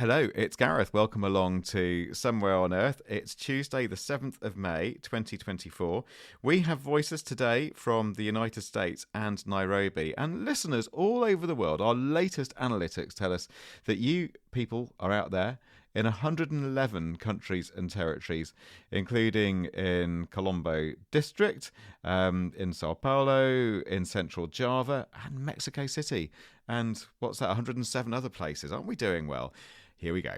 Hello, it's Gareth. Welcome along to Somewhere on Earth. It's Tuesday, the 7th of May, 2024. We have voices today from the United States and Nairobi, and listeners all over the world. Our latest analytics tell us that you people are out there in 111 countries and territories, including in Colombo District, in Sao Paulo, in Central Java, and Mexico City. And what's that, 107 other places? Aren't we doing well? Here we go.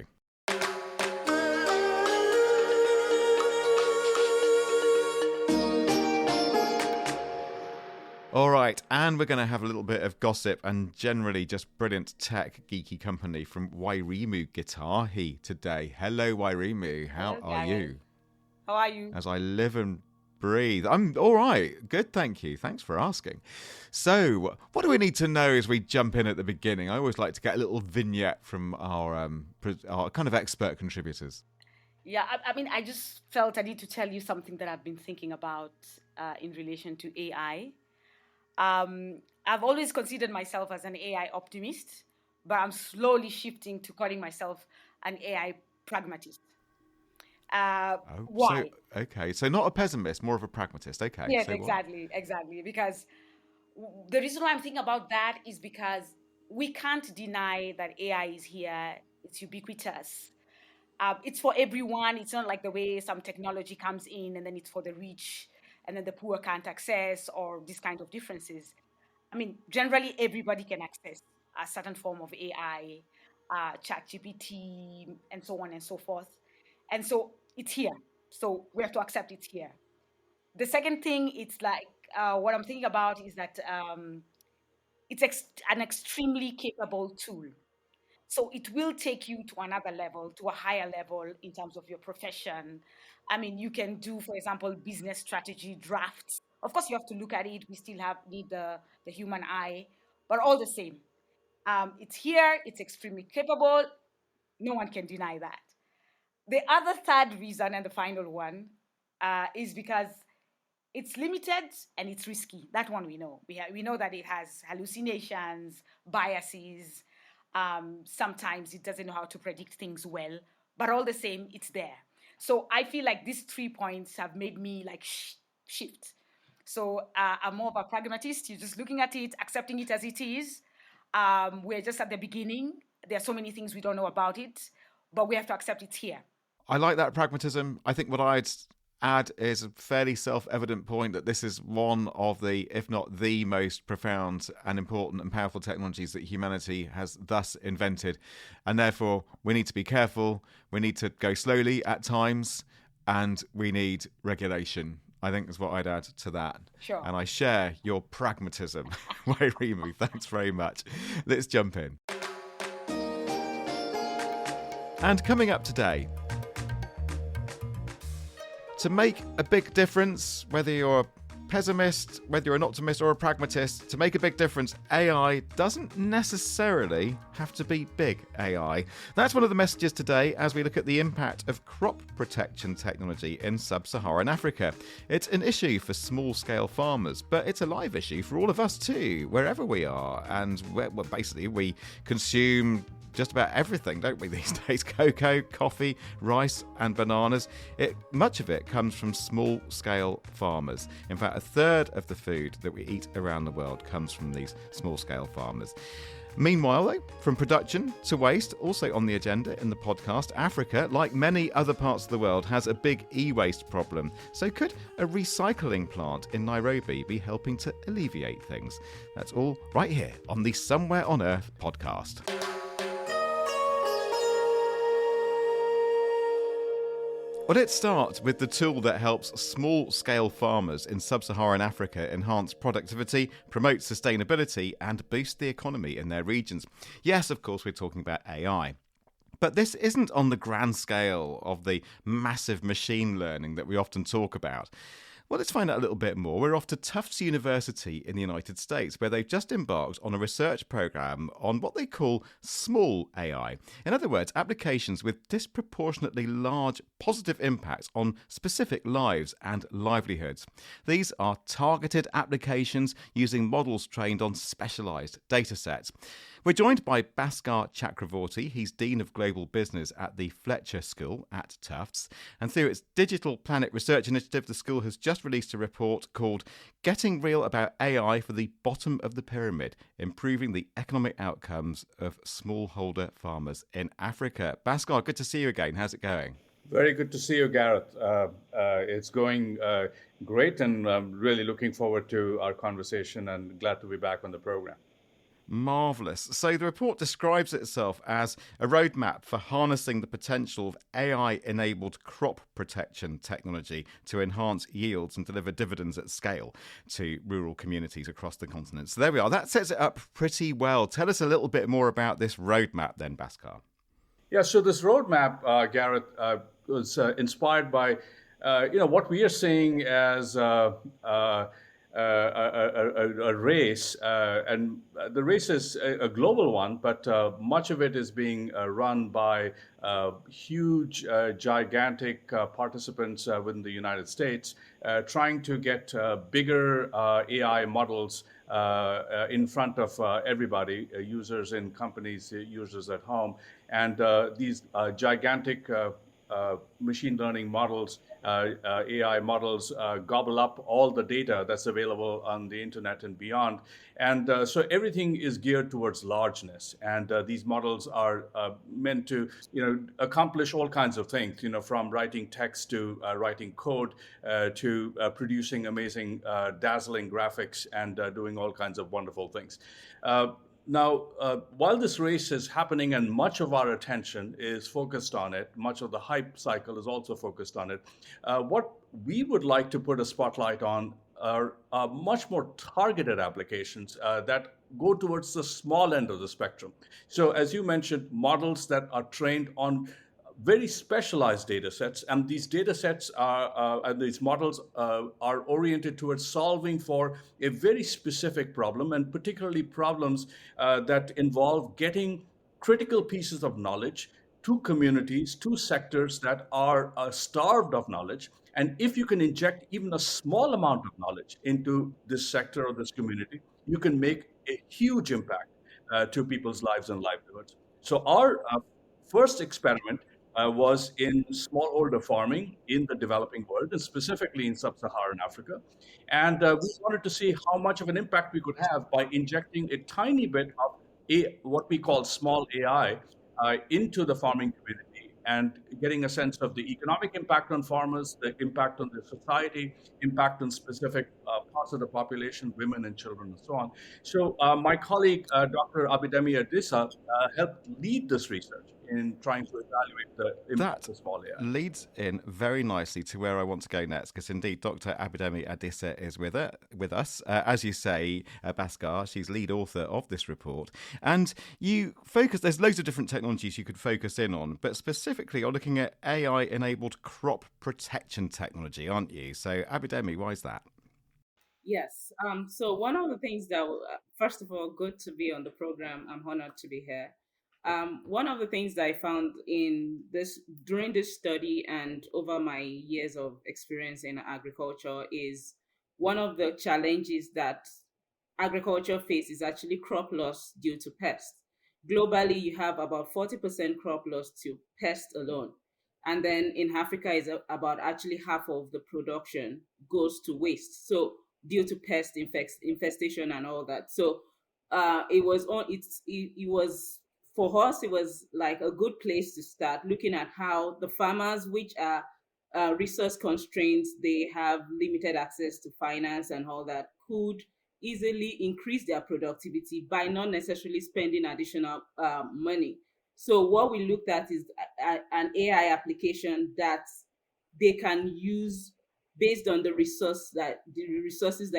All right, and we're going to have a little bit of gossip and generally just brilliant tech geeky company from Wairimu Gitahi today. Hello, Wairimu. How are you? How are you? As I live and breathe. I'm all right. Good, thank you. Thanks for asking. So, what do we need to know as we jump in at the beginning? I always like to get a little vignette from our kind of expert contributors. Yeah, I just felt I need to tell you something that I've been thinking about in relation to AI. I've always considered myself as an AI optimist, but I'm slowly shifting to calling myself an AI pragmatist. Why? So not a pessimist, more of a pragmatist. Okay. Yes, so exactly. Because the reason why I'm thinking about that is because we can't deny that AI is here. It's ubiquitous. It's for everyone. It's not like the way some technology comes in and then it's for the rich and then the poor can't access, or this kind of differences. I mean, generally everybody can access a certain form of AI, ChatGPT, and so on and so forth. And so it's here. So we have to accept it's here. The second thing, it's like what I'm thinking about is that it's an extremely capable tool. So it will take you to another level, to a higher level in terms of your profession. I mean, you can do, for example, business strategy drafts. Of course, you have to look at it. We still need the human eye, but all the same, it's here. It's extremely capable. No one can deny that. The other third reason, and the final one, is because it's limited and it's risky. That one we know. We know that it has hallucinations, biases. Sometimes it doesn't know how to predict things well, but all the same, it's there. So I feel like these 3 points have made me like shift. So I'm more of a pragmatist. You're just looking at it, accepting it as it is. We're just at the beginning. There are so many things we don't know about it, but we have to accept it's here. I like that pragmatism. I think what I'd add is a fairly self-evident point that this is one of the, if not the most profound and important and powerful technologies that humanity has thus invented. And therefore, we need to be careful. We need to go slowly at times, and we need regulation. I think is what I'd add to that. Sure. And I share your pragmatism. Wairimu, thanks very much. Let's jump in. And coming up today, to make a big difference, whether you're a pessimist, whether you're an optimist or a pragmatist, to make a big difference, AI doesn't necessarily have to be big AI. That's one of the messages today as we look at the impact of crop protection technology in sub-Saharan Africa. It's an issue for small-scale farmers, but it's a live issue for all of us too, wherever we are. And basically we consume just about everything, don't we, these days? Cocoa, coffee, rice and bananas. Much of it comes from small-scale farmers. In fact, a third of the food that we eat around the world comes from these small-scale farmers. Meanwhile, though, from production to waste, also on the agenda in the podcast, Africa, like many other parts of the world, has a big e-waste problem. So could a recycling plant in Nairobi be helping to alleviate things? That's all right here on the Somewhere on Earth podcast. Well, let's start with the tool that helps small-scale farmers in sub-Saharan Africa enhance productivity, promote sustainability, and boost the economy in their regions. Yes, of course, we're talking about AI. But this isn't on the grand scale of the massive machine learning that we often talk about. Well, let's find out a little bit more. We're off to Tufts University in the United States, where they've just embarked on a research program on what they call small AI. In other words, applications with disproportionately large positive impacts on specific lives and livelihoods. These are targeted applications using models trained on specialised datasets. We're joined by Bhaskar Chakravorti. He's Dean of Global Business at the Fletcher School at Tufts. And through its Digital Planet Research Initiative, the school has just released a report called Getting Real About AI for the Bottom of the Pyramid, Improving the Economic Outcomes of Smallholder Farmers in Africa. Bhaskar, good to see you again. How's it going? Very good to see you, Gareth. It's going great, and I'm really looking forward to our conversation and glad to be back on the program. Marvellous. So the report describes itself as a roadmap for harnessing the potential of AI-enabled crop protection technology to enhance yields and deliver dividends at scale to rural communities across the continent. So there we are. That sets it up pretty well. Tell us a little bit more about this roadmap then, Bhaskar. Yeah, so this roadmap, Gareth, was inspired by what we are seeing as a race, and the race is a global one, but much of it is being run by huge, gigantic participants within the United States, trying to get bigger AI models in front of everybody, users in companies, users at home, and these gigantic machine learning models, AI models, gobble up all the data that's available on the internet and beyond. And so everything is geared towards largeness. And these models are meant to, accomplish all kinds of things, from writing text to writing code to producing amazing, dazzling graphics and doing all kinds of wonderful things. Now, while this race is happening and much of our attention is focused on it, much of the hype cycle is also focused on it, what we would like to put a spotlight on are much more targeted applications that go towards the small end of the spectrum. So as you mentioned, models that are trained on very specialized data sets, and these data sets and these models are oriented towards solving for a very specific problem, and particularly problems that involve getting critical pieces of knowledge to communities, to sectors that are starved of knowledge. And if you can inject even a small amount of knowledge into this sector or this community, you can make a huge impact to people's lives and livelihoods. So our first experiment was in smallholder farming in the developing world, and specifically in sub-Saharan Africa. And we wanted to see how much of an impact we could have by injecting a tiny bit of what we call small AI into the farming community, and getting a sense of the economic impact on farmers, the impact on the society, impact on specific parts of the population, women and children, and so on. So my colleague, Dr. Abidemi Adisa, helped lead this research in trying to evaluate the impact of small AI. That leads in very nicely to where I want to go next, because indeed Dr. Abidemi Adisa is with us. As you say, Bhaskar, she's lead author of this report. And you focus, there's loads of different technologies you could focus in on, but specifically you're looking at AI-enabled crop protection technology, aren't you? So Abidemi, why is that? Yes. So one of the things that, first of all, good to be on the program. I'm honored to be here. One of the things that I found during this study and over my years of experience in agriculture is one of the challenges that agriculture faces actually crop loss due to pests. Globally, you have about 40% crop loss to pests alone. And then in Africa, is about actually half of the production goes to waste. So due to pest infestation and all that. So it was for us, it was like a good place to start looking at how the farmers, which are resource constraints, they have limited access to finance and all that, could easily increase their productivity by not necessarily spending additional money. So what we looked at is an AI application that they can use based on the resources that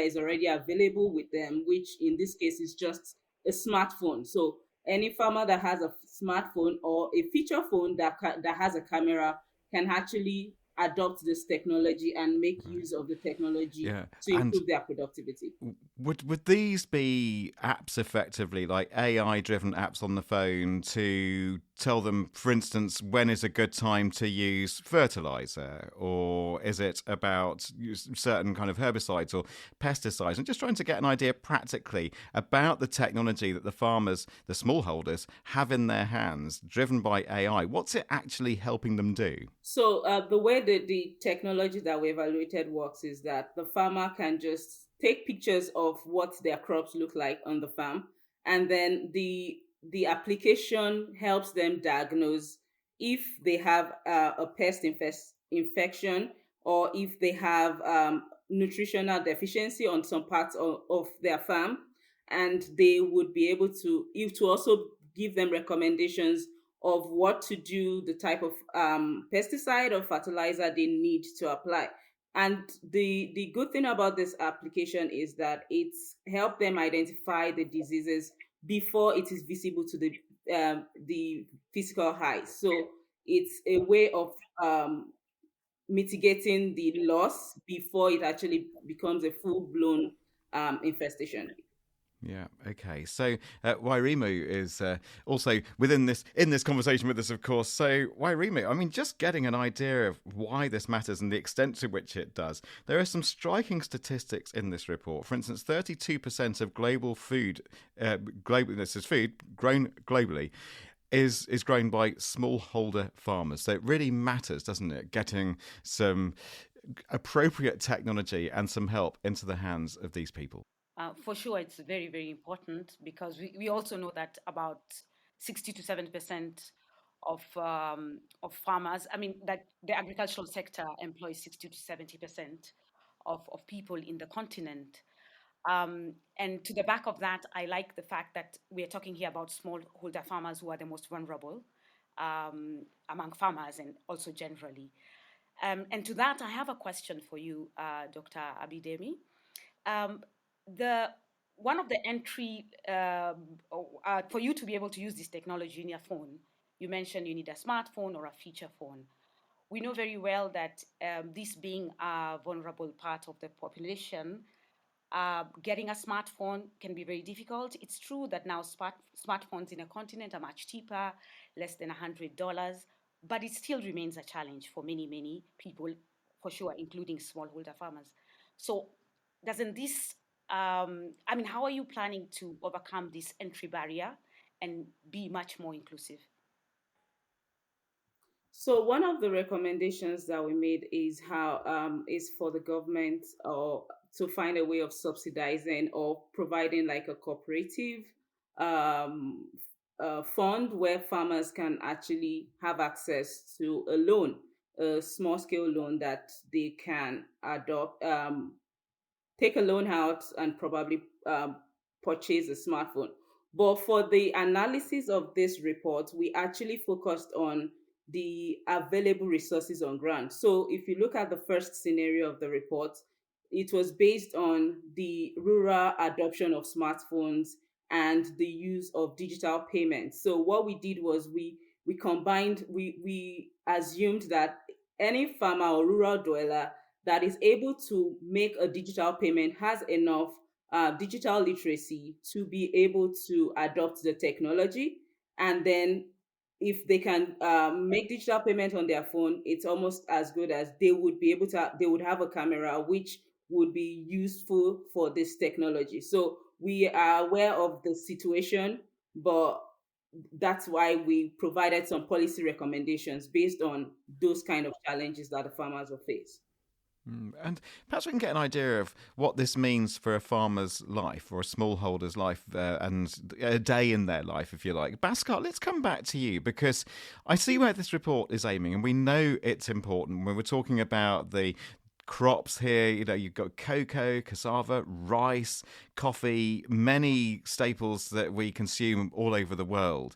is already available with them, which in this case is just a smartphone. So any farmer that has a smartphone or a feature phone that has a camera can actually adopt this technology and make use of the technology to improve their productivity. Would these be apps effectively, like AI-driven apps on the phone to tell them, for instance, when is a good time to use fertilizer, or is it about certain kind of herbicides or pesticides? And just trying to get an idea practically about the technology that the farmers, the smallholders, have in their hands, driven by AI. What's it actually helping them do? So the way that the technology that we evaluated works is that the farmer can just take pictures of what their crops look like on the farm, and then the application helps them diagnose if they have a infection, or if they have nutritional deficiency on some parts of their farm, and they would be able to also give them recommendations of what to do, the type of pesticide or fertilizer they need to apply. And the good thing about this application is that it's helped them identify the diseases before it is visible to the physical eye. So it's a way of mitigating the loss before it actually becomes a full blown infestation. Yeah. Okay. So Wairimu is also in this conversation with us, of course. So Wairimu, I mean, just getting an idea of why this matters and the extent to which it does. There are some striking statistics in this report. For instance, 32% of global food, this is food grown globally, is grown by smallholder farmers. So it really matters, doesn't it? Getting some appropriate technology and some help into the hands of these people. For sure, it's very, very important, because we also know that about 60 to 7% of farmers, I mean, that the agricultural sector employs 60 to 70% of people in the continent. And to the back of that, I like the fact that we're talking here about smallholder farmers, who are the most vulnerable among farmers and also generally. And to that, I have a question for you, Dr. Abidemi. One of the entry for you to be able to use this technology in your phone, you mentioned you need a smartphone or a feature phone. We know very well that this being a vulnerable part of the population, getting a smartphone can be very difficult. It's true that now smartphones in a continent are much cheaper, less than $100, but it still remains a challenge for many, many people, for sure, including smallholder farmers. So doesn't this how are you planning to overcome this entry barrier and be much more inclusive? So one of the recommendations that we made is is for the government or to find a way of subsidizing or providing like a cooperative um, fund where farmers can actually have access to a loan, a small scale loan that they can adopt, take a loan out and probably purchase a smartphone. But for the analysis of this report, we actually focused on the available resources on ground. So if you look at the first scenario of the report, it was based on the rural adoption of smartphones and the use of digital payments. So what we did was we assumed that any farmer or rural dweller that is able to make a digital payment has enough digital literacy to be able to adopt the technology. And then if they can make digital payment on their phone, it's almost as good as they would have a camera which would be useful for this technology. So we are aware of the situation, but that's why we provided some policy recommendations based on those kind of challenges that the farmers will face. And perhaps we can get an idea of what this means for a farmer's life or a smallholder's life and a day in their life, if you like. Bhaskar, let's come back to you, because I see where this report is aiming, and we know it's important when we're talking about the crops here. You know, you've got cocoa, cassava, rice, coffee, many staples that we consume all over the world.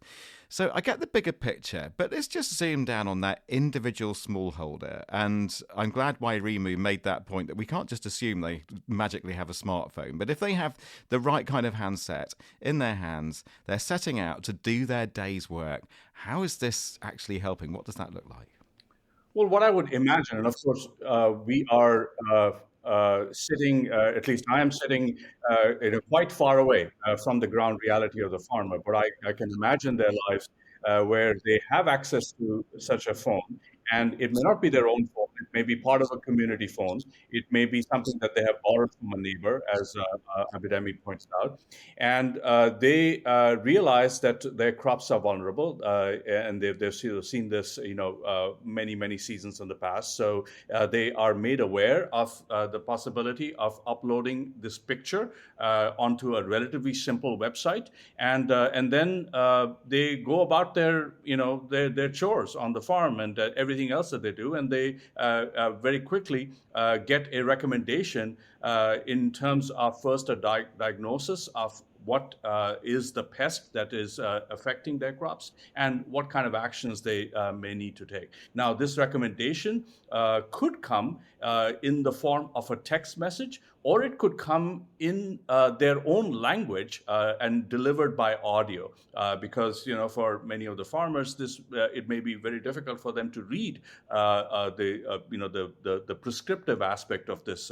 So I get the bigger picture, but let's just zoom down on that individual smallholder. And I'm glad Wairimu made that point that we can't just assume they magically have a smartphone. But if they have the right kind of handset in their hands, they're setting out to do their day's work. How is this actually helping? What does that look like? Well, what I would imagine, and of course, we are sitting, at least I am sitting quite far away from the ground reality of the farmer, but I can imagine their lives. where they have access to such a phone. And it may not be their own phone. It may be part of a community phone. It may be something that they have borrowed from a neighbor, as Abidemi points out. And they realize that their crops are vulnerable, and they've seen this, many, many seasons in the past. So they are made aware of the possibility of uploading this picture onto a relatively simple website, and then they go about their chores on the farm and everything else that they do, and they very quickly get a recommendation in terms of first a diagnosis of what is the pest that is affecting their crops and what kind of actions they may need to take. Now, this recommendation could come in the form of a text message, or it could come in their own language and delivered by audio, because for many of the farmers, this it may be very difficult for them to read the prescriptive aspect of this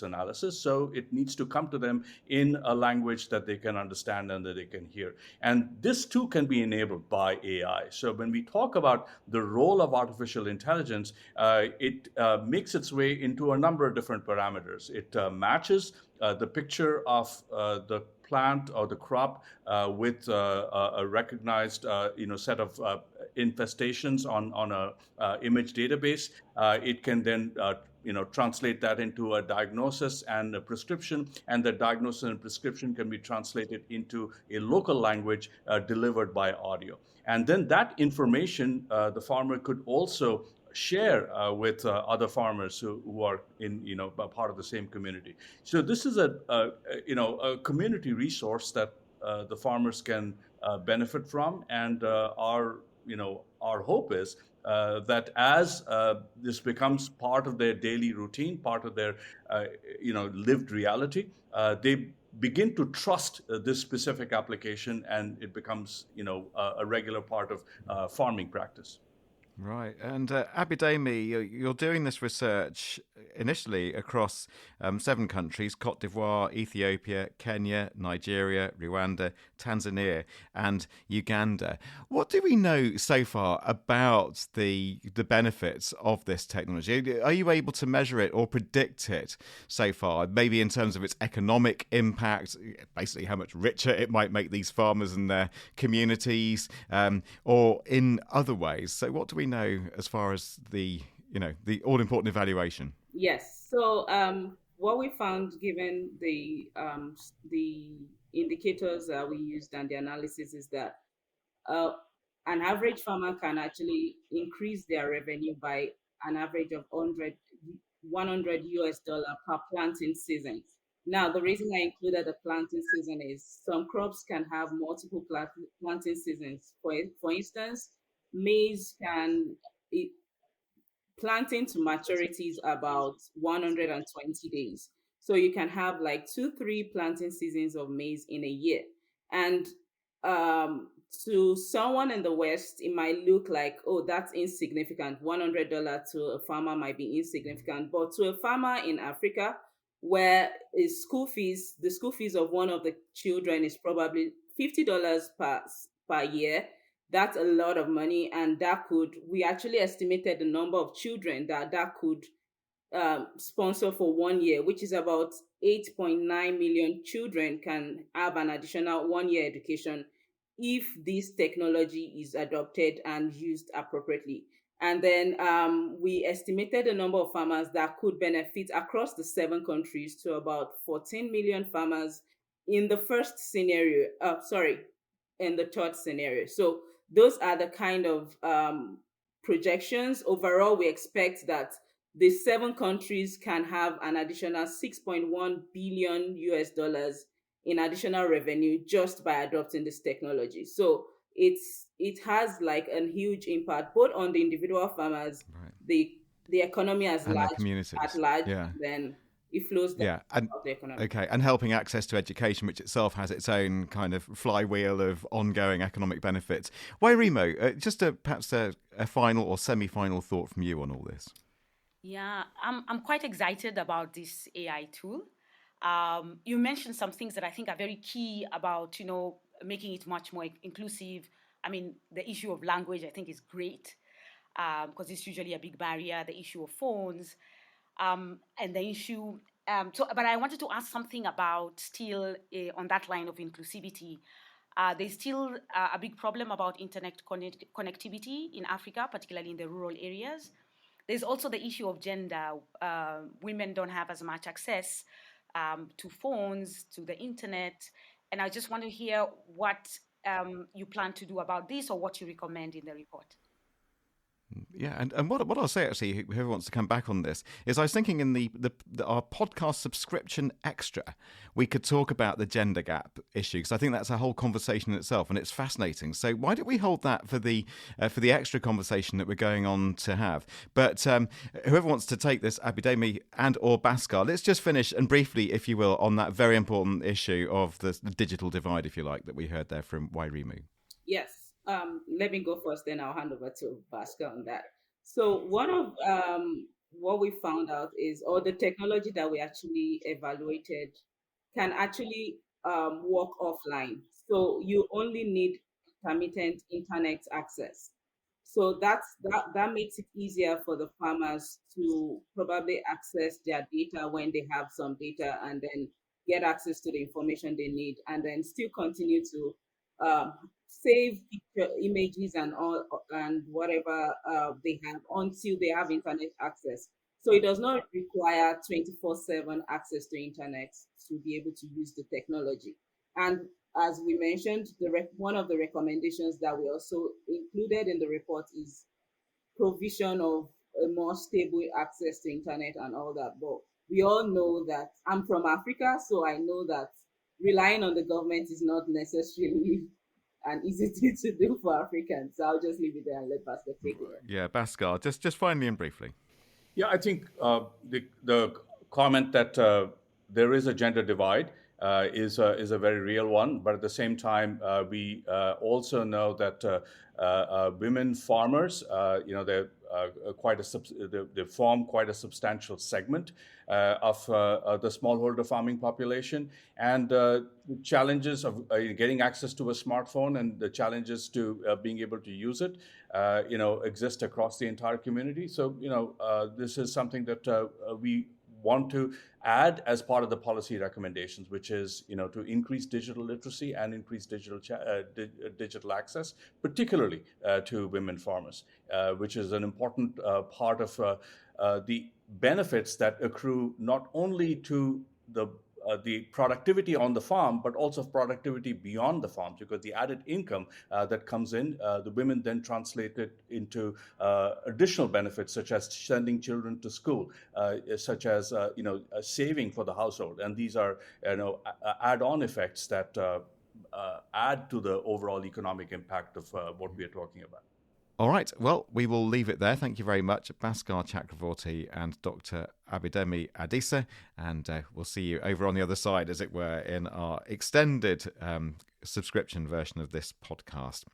analysis. So it needs to come to them in a language that they can understand and that they can hear. And this too can be enabled by AI. So when we talk about the role of artificial intelligence, it makes its way into a number of different parameters. It matches the picture of the plant or the crop with a recognized set of infestations on a image database. It can then translate that into a diagnosis and a prescription, and the diagnosis and prescription can be translated into a local language delivered by audio. And then that information, the farmer could also share with other farmers who are in a part of the same community. So this is a community resource that the farmers can benefit from, and our hope is that as this becomes part of their daily routine, part of their lived reality, they begin to trust this specific application, and it becomes a regular part of farming practice. Right. And Abidemi, you're doing this research initially across 7 countries: Cote d'Ivoire, Ethiopia, Kenya, Nigeria, Rwanda, Tanzania, and Uganda. What do we know so far about the benefits of this technology? Are you able to measure it or predict it so far, maybe in terms of its economic impact, basically how much richer it might make these farmers and their communities, or in other ways? So what do we know as far as the all-important evaluation? Yes. So what we found, given the indicators that we used and the analysis, is that an average farmer can actually increase their revenue by an average of $100 per planting season. Now, the reason I included the planting season is some crops can have multiple planting seasons. For instance, maize planting to maturity is about 120 days. So you can have like 2-3 planting seasons of maize in a year. And to someone in the West, it might look like, oh, that's insignificant. $100 to a farmer might be insignificant. But to a farmer in Africa, where the school fees of one of the children is probably $50 per year, that's a lot of money. And we actually estimated the number of children that could sponsor for 1 year, which is about 8.9 million children can have an additional 1-year education if this technology is adopted and used appropriately. And then we estimated the number of farmers that could benefit across the 7 countries to about 14 million farmers in the first scenario. In the third scenario. So those are the kind of projections. Overall, we expect that the 7 countries can have an additional $6.1 billion in additional revenue just by adopting this technology. So it has like a huge impact both on the individual farmers, right, the economy at large, yeah. Then it flows down and the economy. Okay, and helping access to education, which itself has its own kind of flywheel of ongoing economic benefits. Wairimo, just perhaps a final or semi-final thought from you on all this. Yeah, I'm quite excited about this AI tool. You mentioned some things that I think are very key about, making it much more inclusive, I mean, the issue of language, I think, is great because it's usually a big barrier. The issue of phones, and the issue. But I wanted to ask something about still on that line of inclusivity. There's still a big problem about internet connectivity in Africa, particularly in the rural areas. There's also the issue of gender. Women don't have as much access to phones, to the internet. And I just want to hear what you plan to do about this or what you recommend in the report. Yeah, and what I'll say actually, whoever wants to come back on this, is I was thinking in our podcast subscription extra, we could talk about the gender gap issue, because I think that's a whole conversation in itself, and it's fascinating. So why don't we hold that for the extra conversation that we're going on to have? But whoever wants to take this, Abidemi and or Bhaskar, let's just finish and briefly, if you will, on that very important issue of the digital divide, if you like, that we heard there from Wairimu. Yes. Let me go first, then I'll hand over to Bhaskar on that. So one of what we found out is, or the technology that we actually evaluated can actually work offline. So you only need intermittent internet access. So that makes it easier for the farmers to probably access their data when they have some data, and then get access to the information they need, and then still continue to save picture images and all and whatever they have until they have internet access. So it does not require 24/7 access to internet to be able to use the technology. And as we mentioned, one of the recommendations that we also included in the report is provision of a more stable access to internet and all that. But we all know that I'm from Africa, so I know that relying on the government is not necessarily an easy thing to do for Africans. So I'll just leave it there and let Bhaskar take it. Yeah, Bhaskar, just finally and briefly. Yeah, I think the comment that there is a gender divide is a very real one. But at the same time, we also know that women farmers, they're they form quite a substantial segment of the smallholder farming population, and the challenges of getting access to a smartphone and the challenges to being able to use it, exist across the entire community. So, this is something that we want to add as part of the policy recommendations, which is, to increase digital literacy and increase digital access, particularly to women farmers, which is an important part of the benefits that accrue not only to the productivity on the farm, but also productivity beyond the farm, because the added income that comes in, the women then translate it into additional benefits, such as sending children to school, such as saving for the household, and these are add-on effects that add to the overall economic impact of what we are talking about. All right, well, we will leave it there. Thank you very much, Bhaskar Chakravorti and Dr. Abidemi Adisa, and we'll see you over on the other side, as it were, in our extended subscription version of this podcast.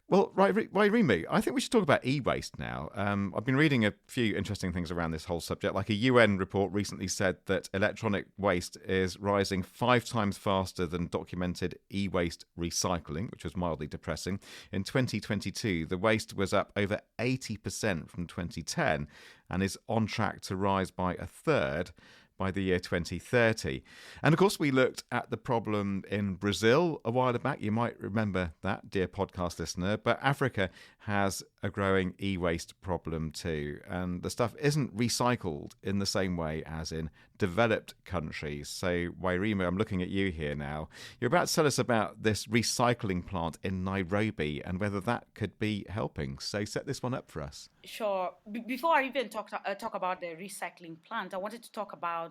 Well, Wairimu, I think we should talk about e-waste now. I've been reading a few interesting things around this whole subject. Like a UN report recently said that electronic waste is rising 5 times faster than documented e-waste recycling, which was mildly depressing. In 2022, the waste was up over 80% from 2010 and is on track to rise by a third by the year 2030. And of course, we looked at the problem in Brazil a while back. You might remember that, dear podcast listener. But Africa has a growing e-waste problem too. And the stuff isn't recycled in the same way as in developed countries. So, Wairimu, I'm looking at you here now. You're about to tell us about this recycling plant in Nairobi and whether that could be helping. So set this one up for us. Sure. Before I even talk about the recycling plant, I wanted to talk about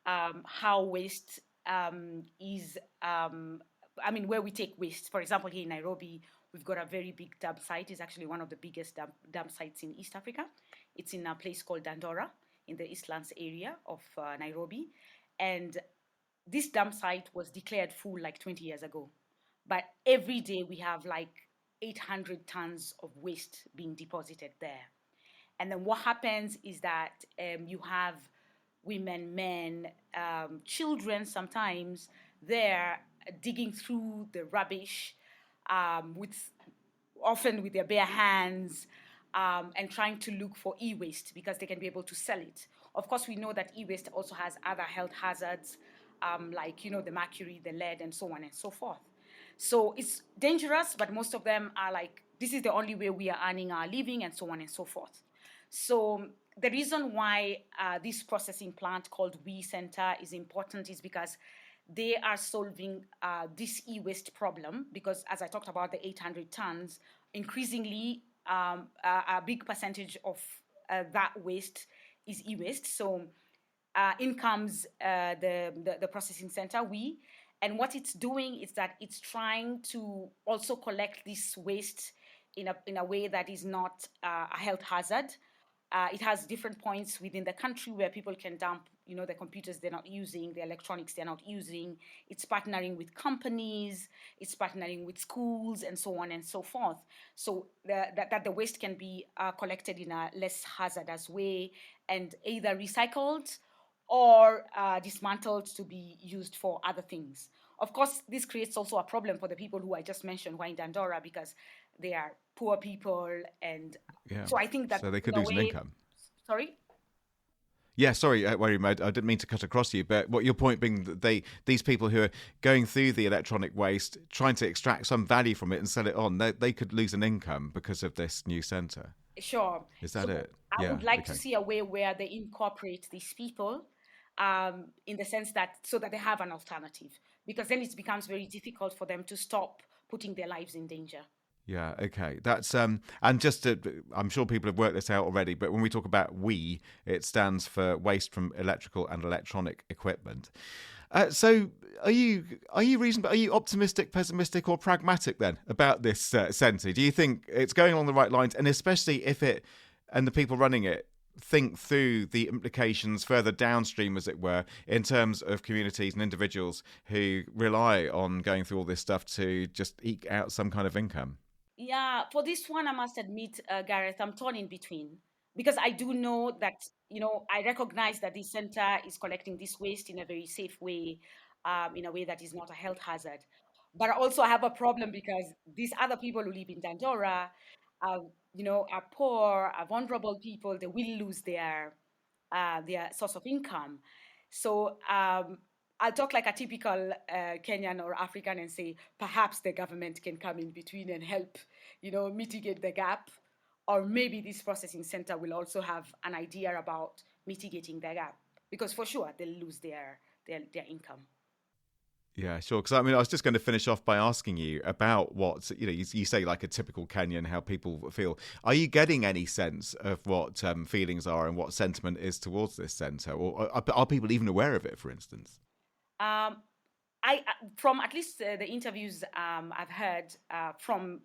how waste is, where we take waste. For example, here in Nairobi, we've got a very big dump site. It's actually one of the biggest dump sites in East Africa. It's in a place called Dandora in the Eastlands area of Nairobi. And this dump site was declared full like 20 years ago. But every day we have like 800 tons of waste being deposited there. And then what happens is that you have women, men, children sometimes there digging through the rubbish, often with their bare hands, and trying to look for e-waste because they can be able to sell it. Of course, we know that e-waste also has other health hazards, like, the mercury, the lead, and so on and so forth. So it's dangerous, but most of them are like, this is the only way we are earning our living, and so on and so forth. So the reason why this processing plant called We Center is important is because they are solving this e-waste problem, because as I talked about the 800 tons, increasingly a big percentage of that waste is e-waste. So in comes the processing center, and what it's doing is that it's trying to also collect this waste in a way that is not a health hazard. It has different points within the country where people can dump, the computers they're not using, the electronics they're not using. It's partnering with companies, it's partnering with schools, and so on and so forth. So that the waste can be collected in a less hazardous way and either recycled or dismantled to be used for other things. Of course, this creates also a problem for the people who I just mentioned who are in Dandora, because they are poor people, and so I think that so they could lose an income. Sorry? Yeah, sorry, Wairimu, I didn't mean to cut across you, but what your point being that these people who are going through the electronic waste, trying to extract some value from it and sell it on, they could lose an income because of this new centre. Sure. Is that it? I would like to see a way where they incorporate these people in the sense that, so that they have an alternative, because then it becomes very difficult for them to stop putting their lives in danger. Yeah, okay. That's and just I'm sure people have worked this out already, but when we talk about WE, it stands for Waste from Electrical and Electronic Equipment. So are you reasonable? Are you optimistic, pessimistic, or pragmatic then about this centre? Do you think it's going along the right lines, and especially if it and the people running it think through the implications further downstream, as it were, in terms of communities and individuals who rely on going through all this stuff to just eke out some kind of income? Yeah, for this one, I must admit, Gareth, I'm torn in between, because I do know that, I recognize that this center is collecting this waste in a very safe way, in a way that is not a health hazard. But also I have a problem because these other people who live in Dandora are poor, are vulnerable people. They will lose their source of income. So I'll talk like a typical Kenyan or African and say, perhaps the government can come in between and help, mitigate the gap. Or maybe this processing center will also have an idea about mitigating the gap, because for sure they'll lose their income. Yeah, sure. Because I was just going to finish off by asking you about what, you say like a typical Kenyan, how people feel. Are you getting any sense of what feelings are and what sentiment is towards this centre? Or are people even aware of it, for instance? From at least the interviews I've heard from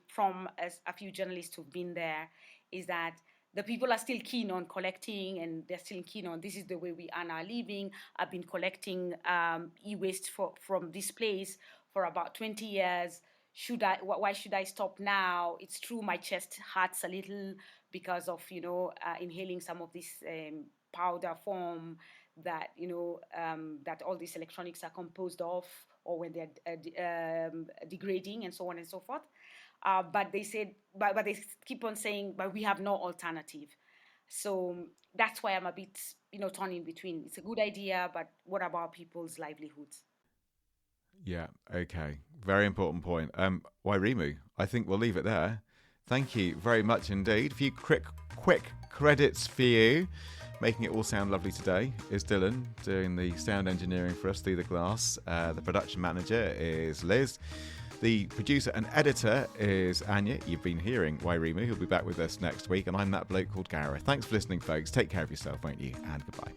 a few journalists who've been there, is that the people are still keen on collecting, and they're still keen on, this is the way we earn our living. I've been collecting e-waste from this place for about 20 years. Why should I stop now? It's true, my chest hurts a little because of, inhaling some of this powder form that, that all these electronics are composed of, or when they're degrading, and so on and so forth. But they said, but they keep on saying, but we have no alternative. So that's why I'm a bit, torn in between. It's a good idea, but what about people's livelihoods? Yeah, okay. Very important point. Wairimu, I think we'll leave it there. Thank you very much indeed. A few quick credits for you. Making it all sound lovely today is Dylan, doing the sound engineering for us through the glass. The production manager is Liz. The producer and editor is Anya. You've been hearing Wairimu, who'll be back with us next week. And I'm that bloke called Gareth. Thanks for listening, folks. Take care of yourself, won't you? And goodbye.